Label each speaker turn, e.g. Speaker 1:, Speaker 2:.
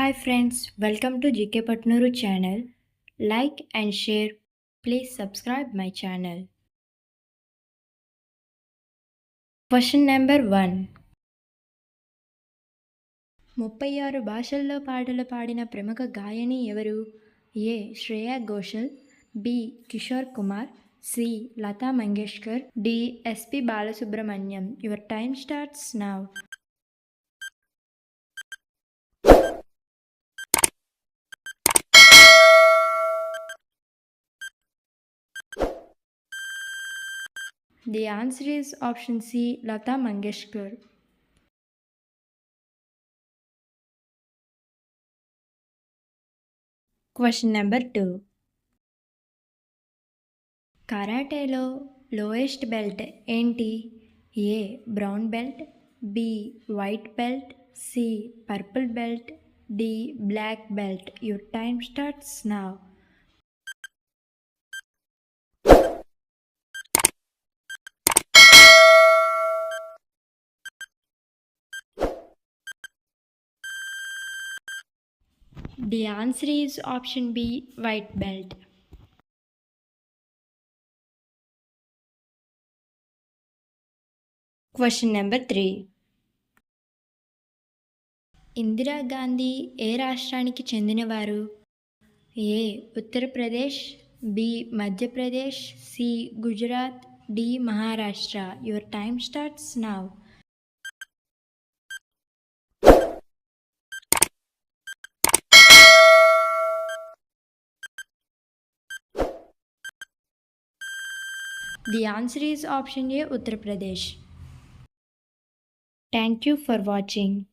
Speaker 1: Hi friends, welcome to GK Patnuru channel. Like and share. Please subscribe my channel. Question number 1. 36 భాషల్లో పాటలు పాడిన ప్రముఖ గాయని ఎవరు? A. Shreya Ghoshal, B. Kishore Kumar, C. Lata Mangeshkar, D. SP Balasubrahmanyam. Your time starts now. The answer is option C. Lata Mangeshkar. Question number 2. కరాటేలో lowest belt ఏంటి? A. Brown belt, B. White belt, C. Purple belt, D. Black belt. Your time starts now. The answer is option B. White belt. Question number 3. Indira Gandhi ఏ రాష్ట్రానికి చెందినవారు? A. Uttar Pradesh, B. Madhya Pradesh, C. Gujarat, D. Maharashtra. Your time starts now. The answer is option A. Uttar Pradesh. Thank you for watching.